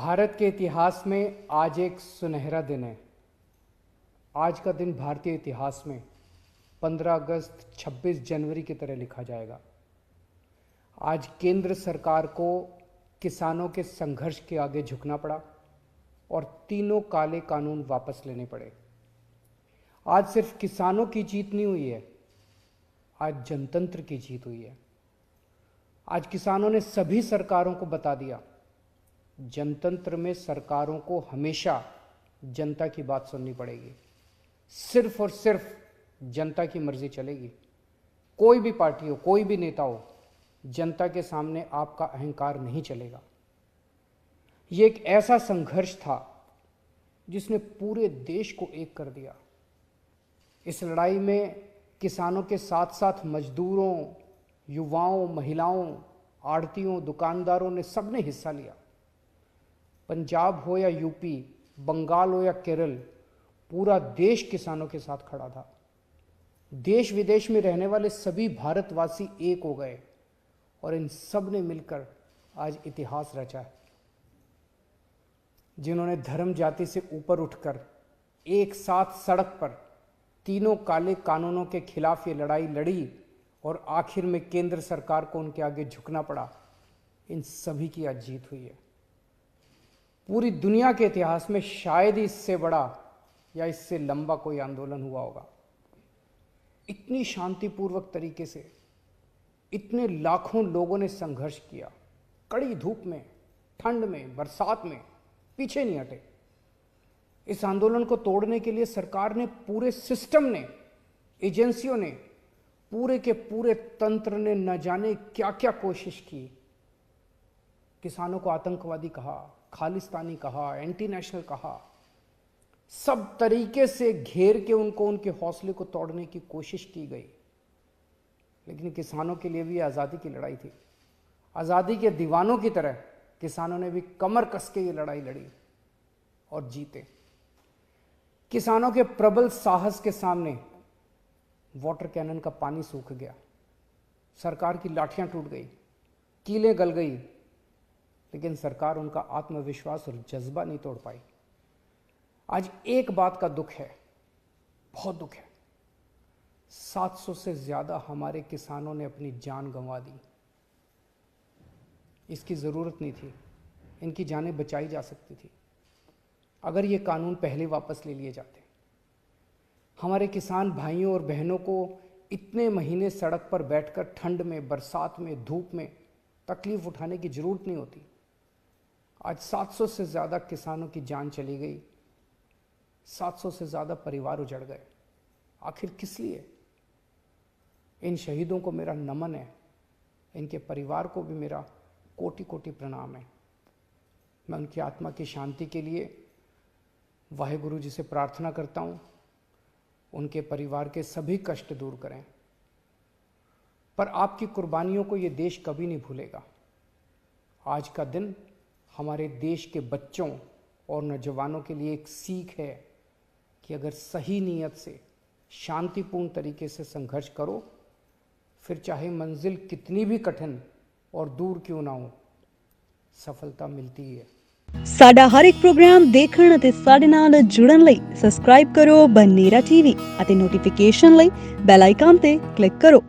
भारत के इतिहास में आज एक सुनहरा दिन है। आज का दिन भारतीय इतिहास में 15 अगस्त 26 जनवरी की तरह लिखा जाएगा। आज केंद्र सरकार को किसानों के संघर्ष के आगे झुकना पड़ा और तीनों काले कानून वापस लेने पड़े। आज सिर्फ किसानों की जीत नहीं हुई है, आज जनतंत्र की जीत हुई है। आज किसानों ने सभी सरकारों को बता दिया, जनतंत्र में सरकारों को हमेशा जनता की बात सुननी पड़ेगी। सिर्फ और सिर्फ जनता की मर्जी चलेगी। कोई भी पार्टी हो, कोई भी नेता हो, जनता के सामने आपका अहंकार नहीं चलेगा। ये एक ऐसा संघर्ष था जिसने पूरे देश को एक कर दिया। इस लड़ाई में किसानों के साथ साथ मजदूरों, युवाओं, महिलाओं, आड़तियों, दुकानदारों ने सबने हिस्सा लिया। पंजाब हो या यूपी, बंगाल हो या केरल, पूरा देश किसानों के साथ खड़ा था। देश विदेश में रहने वाले सभी भारतवासी एक हो गए और इन सब ने मिलकर आज इतिहास रचा है। जिन्होंने धर्म जाति से ऊपर उठकर एक साथ सड़क पर तीनों काले कानूनों के खिलाफ ये लड़ाई लड़ी और आखिर में केंद्र सरकार को उनके आगे झुकना पड़ा, इन सभी की आज जीत हुई है। पूरी दुनिया के इतिहास में शायद ही इससे बड़ा या इससे लंबा कोई आंदोलन हुआ होगा। इतनी शांतिपूर्वक तरीके से इतने लाखों लोगों ने संघर्ष किया, कड़ी धूप में, ठंड में, बरसात में, पीछे नहीं हटे। इस आंदोलन को तोड़ने के लिए सरकार ने, पूरे सिस्टम ने, एजेंसियों ने, पूरे के पूरे तंत्र ने न जाने क्या क्या कोशिश की। किसानों को आतंकवादी कहा, खालिस्तानी कहा, एंटी नेशनल कहा, सब तरीके से घेर के उनको, उनके हौसले को तोड़ने की कोशिश की गई। लेकिन किसानों के लिए भी आज़ादी की लड़ाई थी। आज़ादी के दीवानों की तरह किसानों ने भी कमर कस के ये लड़ाई लड़ी और जीते। किसानों के प्रबल साहस के सामने वाटर कैनन का पानी सूख गया, सरकार की लाठियां टूट गई, कीलें गल गई, लेकिन सरकार उनका आत्मविश्वास और जज्बा नहीं तोड़ पाई। आज एक बात का दुख है, बहुत दुख है, 700 से ज्यादा हमारे किसानों ने अपनी जान गंवा दी। इसकी जरूरत नहीं थी, इनकी जानें बचाई जा सकती थी अगर ये कानून पहले वापस ले लिए जाते। हमारे किसान भाइयों और बहनों को इतने महीने सड़क पर बैठकर ठंड में, बरसात में, धूप में तकलीफ उठाने की जरूरत नहीं होती। आज 700 से ज़्यादा किसानों की जान चली गई, 700 से ज़्यादा परिवार उजड़ गए। आखिर किस लिए? इन शहीदों को मेरा नमन है, इनके परिवार को भी मेरा कोटि कोटि प्रणाम है। मैं उनकी आत्मा की शांति के लिए वाहेगुरु जी से प्रार्थना करता हूँ, उनके परिवार के सभी कष्ट दूर करें। पर आपकी कुर्बानियों को ये देश कभी नहीं भूलेगा। आज का दिन हमारे देश के बच्चों और नौजवानों के लिए एक सीख है कि अगर सही नीयत से, शांतिपूर्ण तरीके से संघर्ष करो, फिर चाहे मंजिल कितनी भी कठिन और दूर क्यों ना हो, सफलता मिलती ही है। ਸਾਡਾ ਹਰ ਇੱਕ ਪ੍ਰੋਗਰਾਮ ਦੇਖਣ ਅਤੇ ਸਾਡੇ ਨਾਲ ਜੁੜਨ ਲਈ ਸਬਸਕ੍ਰਾਈਬ ਕਰੋ ਬਨੇਰਾ ਟੀਵੀ ਅਤੇ ਨੋਟੀਫਿਕੇਸ਼ਨ ਲਈ ਬੈਲ ਆਈਕਨ ਤੇ ਕਲਿੱਕ ਕਰੋ।